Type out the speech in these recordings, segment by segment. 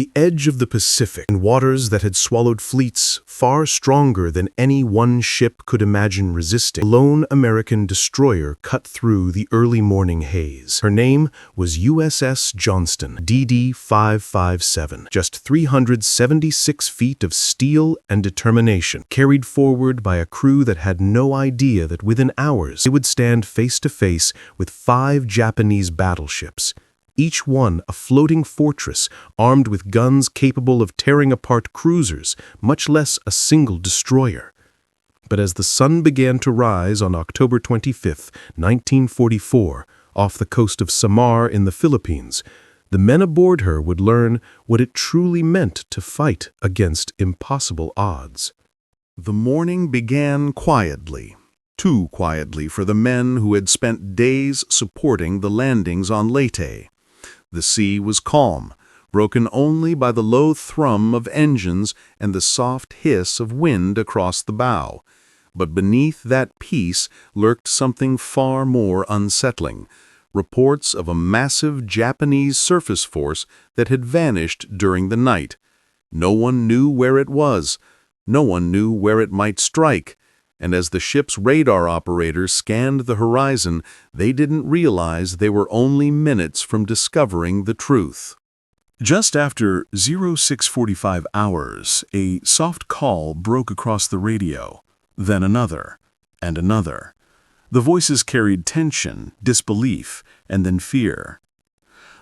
The edge of the Pacific, in waters that had swallowed fleets far stronger than any one ship could imagine resisting, a lone American destroyer cut through the early morning haze. Her name was USS Johnston, DD 557. Just 376 feet of steel and determination, carried forward by a crew that had no idea that within hours they would stand face to face with 5 Japanese battleships, each one a floating fortress armed with guns capable of tearing apart cruisers, much less a single destroyer. But as the sun began to rise on October 25, 1944, off the coast of Samar in the Philippines, the men aboard her would learn what it truly meant to fight against impossible odds. The morning began quietly, too quietly for the men who had spent days supporting the landings on Leyte. The sea was calm, broken only by the low thrum of engines and the soft hiss of wind across the bow. But beneath that peace lurked something far more unsettling: reports of a massive Japanese surface force that had vanished during the night. No one knew where it was. No one knew where it might strike. And as the ship's radar operators scanned the horizon, they didn't realize they were only minutes from discovering the truth. Just after 0645 hours, a soft call broke across the radio, then another, and another. The voices carried tension, disbelief, and then fear.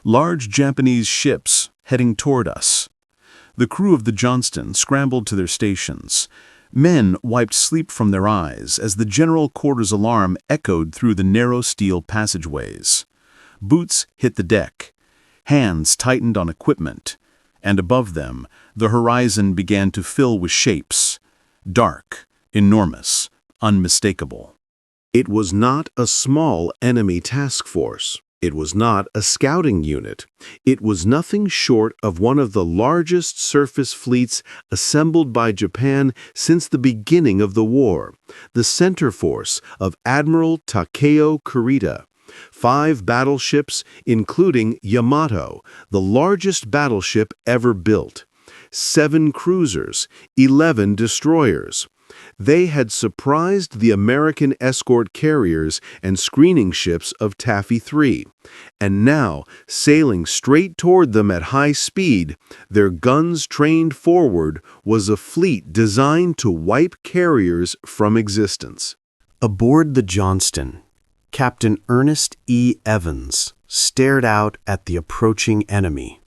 Large Japanese ships heading toward us. The crew of the Johnston scrambled to their stations. Men wiped sleep from their eyes as the general quarters alarm echoed through the narrow steel passageways. Boots hit the deck. Hands tightened on equipment. And above them, the horizon began to fill with shapes. Dark, enormous, unmistakable. It was not a small enemy task force. It was not a scouting unit. It was nothing short of one of the largest surface fleets assembled by Japan since the beginning of the war, the center force of Admiral Takeo Kurita. 5 battleships, including Yamato, the largest battleship ever built. 7 cruisers, 11 destroyers. They had surprised the American escort carriers and screening ships of Taffy 3, and now, sailing straight toward them at high speed, their guns trained forward, was a fleet designed to wipe carriers from existence. Aboard the Johnston, Captain Ernest E. Evans stared out at the approaching enemy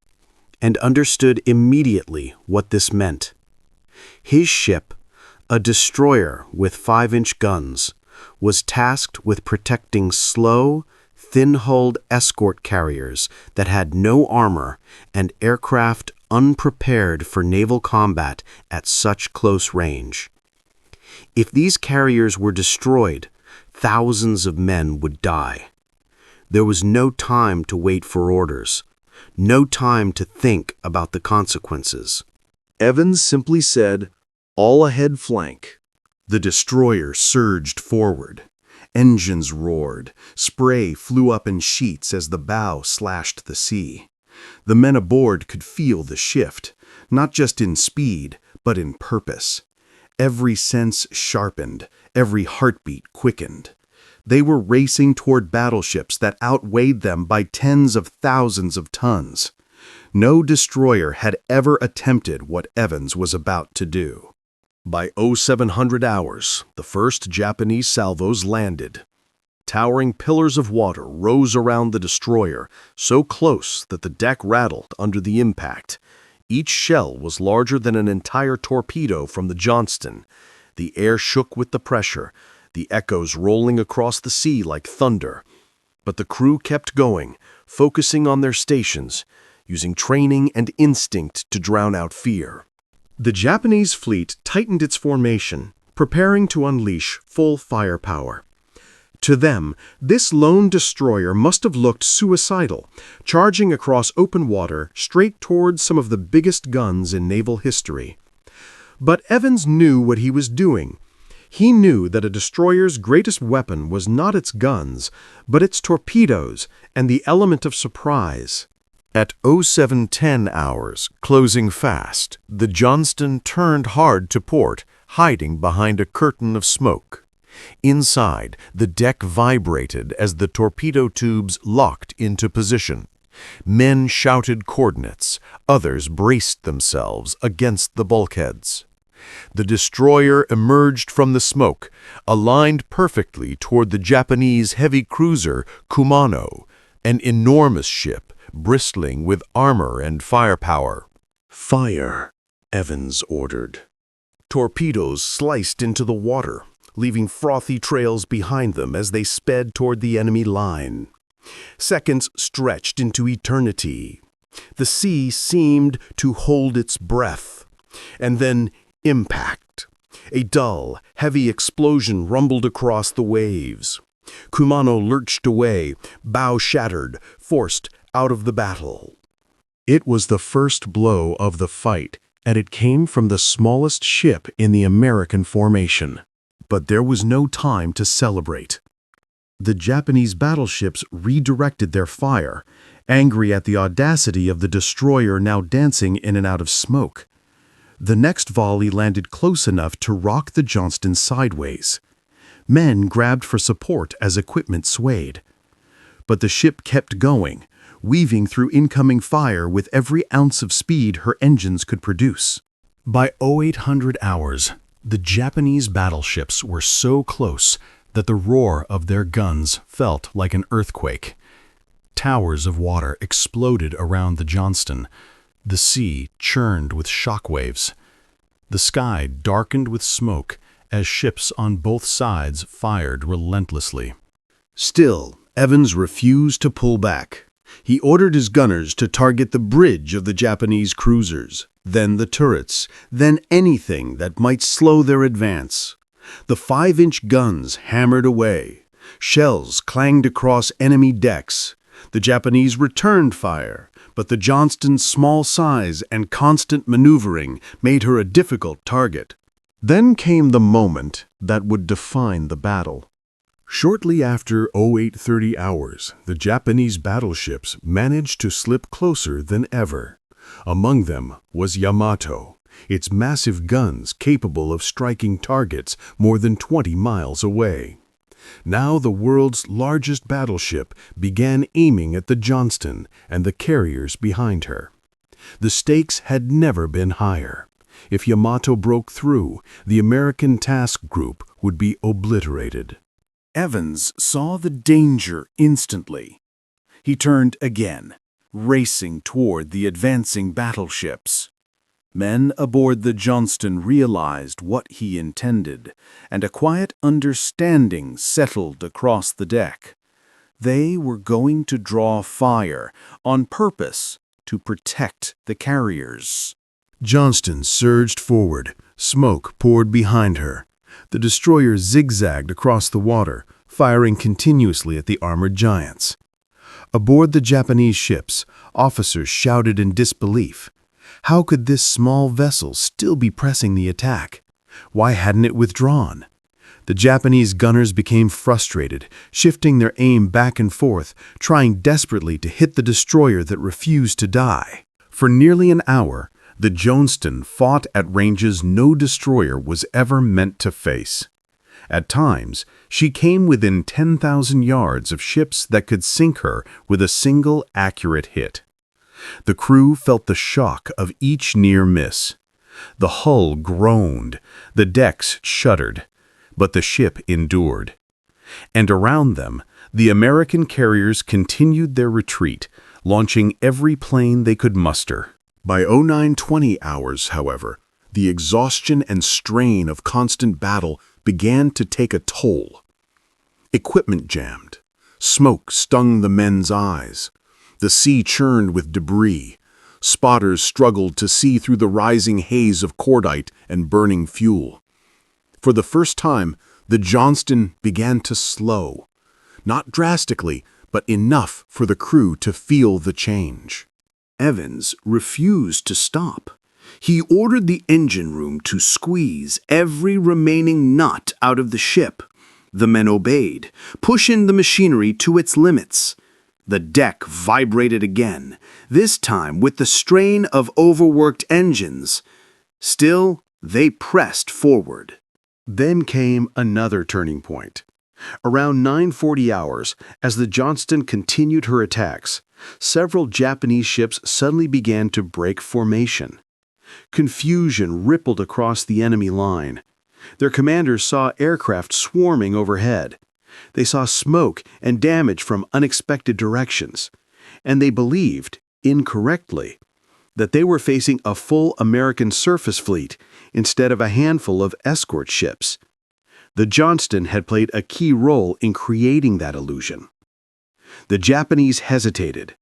and understood immediately what this meant. His ship, a destroyer with 5-inch guns, was tasked with protecting slow, thin-hulled escort carriers that had no armor and aircraft unprepared for naval combat at such close range. If these carriers were destroyed, thousands of men would die. There was no time to wait for orders, no time to think about the consequences. Evans simply said, "All ahead flank." The destroyer surged forward. Engines roared. Spray flew up in sheets as the bow slashed the sea. The men aboard could feel the shift, not just in speed, but in purpose. Every sense sharpened, every heartbeat quickened. They were racing toward battleships that outweighed them by tens of thousands of tons. No destroyer had ever attempted what Evans was about to do. By 0700 hours, the first Japanese salvos landed. Towering pillars of water rose around the destroyer, so close that the deck rattled under the impact. Each shell was larger than an entire torpedo from the Johnston. The air shook with the pressure, the echoes rolling across the sea like thunder. But the crew kept going, focusing on their stations, using training and instinct to drown out fear. The Japanese fleet tightened its formation, preparing to unleash full firepower. To them, this lone destroyer must have looked suicidal, charging across open water straight towards some of the biggest guns in naval history. But Evans knew what he was doing. He knew that a destroyer's greatest weapon was not its guns, but its torpedoes and the element of surprise. At 0710 hours, closing fast, the Johnston turned hard to port, hiding behind a curtain of smoke. Inside, the deck vibrated as the torpedo tubes locked into position. Men shouted coordinates, others braced themselves against the bulkheads. The destroyer emerged from the smoke, aligned perfectly toward the Japanese heavy cruiser Kumano, an enormous ship bristling with armor and firepower. "Fire," Evans ordered. Torpedoes sliced into the water, leaving frothy trails behind them as they sped toward the enemy line. Seconds stretched into eternity. The sea seemed to hold its breath. And then impact. A dull, heavy explosion rumbled across the waves. Kumano lurched away, bow shattered, forced out of the battle. It was the first blow of the fight, and it came from the smallest ship in the American formation. But there was no time to celebrate. The Japanese battleships redirected their fire, angry at the audacity of the destroyer now dancing in and out of smoke. The next volley landed close enough to rock the Johnston sideways. Men grabbed for support as equipment swayed. But the ship kept going, weaving through incoming fire with every ounce of speed her engines could produce. By 0800 hours, the Japanese battleships were so close that the roar of their guns felt like an earthquake. Towers of water exploded around the Johnston. The sea churned with shockwaves. The sky darkened with smoke as ships on both sides fired relentlessly. Still, Evans refused to pull back. He ordered his gunners to target the bridge of the Japanese cruisers, then the turrets, then anything that might slow their advance. The 5-inch guns hammered away. Shells clanged across enemy decks. The Japanese returned fire, but the Johnston's small size and constant maneuvering made her a difficult target. Then came the moment that would define the battle. Shortly after 0830 hours, the Japanese battleships managed to slip closer than ever. Among them was Yamato, its massive guns capable of striking targets more than 20 miles away. Now the world's largest battleship began aiming at the Johnston and the carriers behind her. The stakes had never been higher. If Yamato broke through, the American task group would be obliterated. Evans saw the danger instantly. He turned again, racing toward the advancing battleships. Men aboard the Johnston realized what he intended, and a quiet understanding settled across the deck. They were going to draw fire on purpose to protect the carriers. Johnston surged forward. Smoke poured behind her. The destroyer zigzagged across the water, firing continuously at the armored giants. Aboard the Japanese ships, officers shouted in disbelief. How could this small vessel still be pressing the attack? Why hadn't it withdrawn? The Japanese gunners became frustrated, shifting their aim back and forth, trying desperately to hit the destroyer that refused to die. For nearly an hour, the Johnston fought at ranges no destroyer was ever meant to face. At times, she came within 10,000 yards of ships that could sink her with a single accurate hit. The crew felt the shock of each near miss. The hull groaned, the decks shuddered, but the ship endured. And around them, the American carriers continued their retreat, launching every plane they could muster. By 0920 hours, however, the exhaustion and strain of constant battle began to take a toll. Equipment jammed. Smoke stung the men's eyes. The sea churned with debris. Spotters struggled to see through the rising haze of cordite and burning fuel. For the first time, the Johnston began to slow. Not drastically, but enough for the crew to feel the change. Evans refused to stop. He ordered the engine room to squeeze every remaining nut out of the ship. The men obeyed, pushing the machinery to its limits. The deck vibrated again, this time with the strain of overworked engines. Still, they pressed forward. Then came another turning point. Around 9:40 hours, as the Johnston continued her attacks, several Japanese ships suddenly began to break formation. Confusion rippled across the enemy line. Their commanders saw aircraft swarming overhead. They saw smoke and damage from unexpected directions, and they believed, incorrectly, that they were facing a full American surface fleet instead of a handful of escort ships. The Johnston had played a key role in creating that illusion. The Japanese hesitated,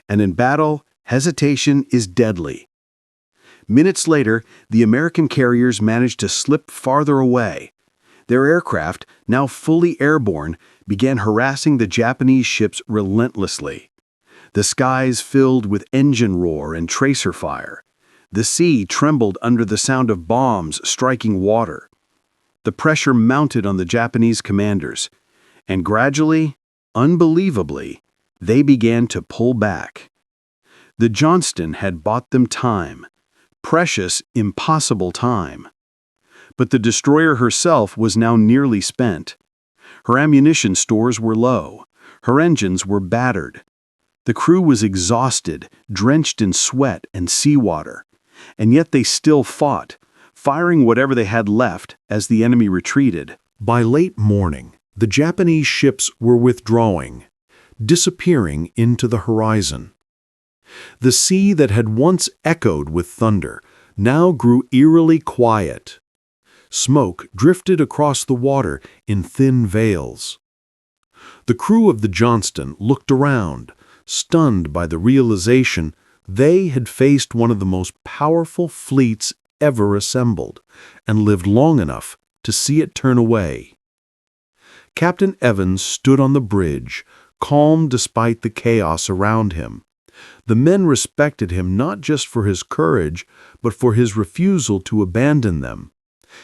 and in battle, hesitation is deadly. Minutes later, the American carriers managed to slip farther away. Their aircraft, now fully airborne, began harassing the Japanese ships relentlessly. The skies filled with engine roar and tracer fire. The sea trembled under the sound of bombs striking water. The pressure mounted on the Japanese commanders, and gradually, unbelievably, they began to pull back. The Johnston had bought them time, precious, impossible time. But the destroyer herself was now nearly spent. Her ammunition stores were low. Her engines were battered. The crew was exhausted, drenched in sweat and seawater. And yet they still fought, firing whatever they had left as the enemy retreated. By late morning, the Japanese ships were withdrawing, disappearing into the horizon. The sea that had once echoed with thunder now grew eerily quiet. Smoke drifted across the water in thin veils. The crew of the Johnston looked around, stunned by the realization they had faced one of the most powerful fleets ever assembled, and lived long enough to see it turn away. Captain Evans stood on the bridge, calm despite the chaos around him. The men respected him not just for his courage, but for his refusal to abandon them.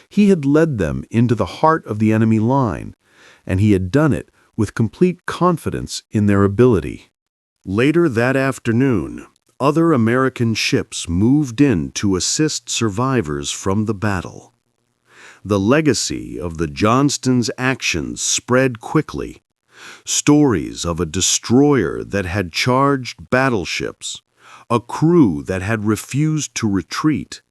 He had led them into the heart of the enemy line, and he had done it with complete confidence in their ability. Later that afternoon, other American ships moved in to assist survivors from the battle. The legacy of the Johnston's actions spread quickly. Stories of a destroyer that had charged battleships, a crew that had refused to retreat,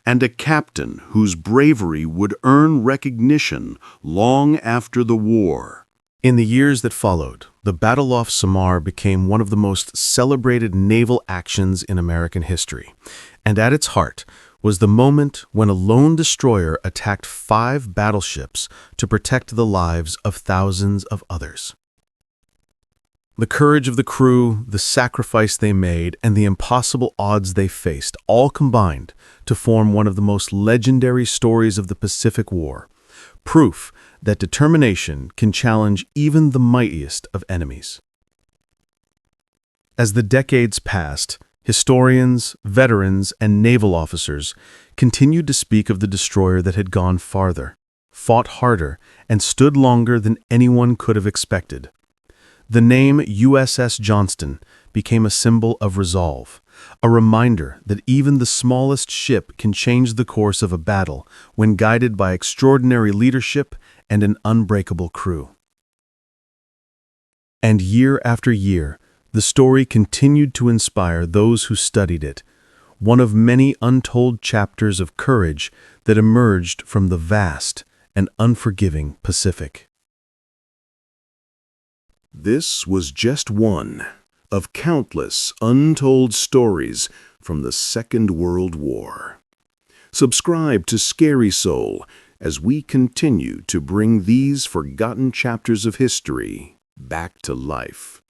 and a captain whose bravery would earn recognition long after the war. In the years that followed, the Battle off Samar became one of the most celebrated naval actions in American history, and at its heart was the moment when a lone destroyer attacked 5 battleships to protect the lives of thousands of others. The courage of the crew, the sacrifice they made, and the impossible odds they faced all combined to form one of the most legendary stories of the Pacific War, proof that determination can challenge even the mightiest of enemies. As the decades passed, historians, veterans, and naval officers continued to speak of the destroyer that had gone farther, fought harder, and stood longer than anyone could have expected. The name USS Johnston became a symbol of resolve, a reminder that even the smallest ship can change the course of a battle when guided by extraordinary leadership and an unbreakable crew. And year after year, the story continued to inspire those who studied it, one of many untold chapters of courage that emerged from the vast and unforgiving Pacific. This was just one of countless untold stories from the Second World War. Subscribe to Scary Soul as we continue to bring these forgotten chapters of history back to life.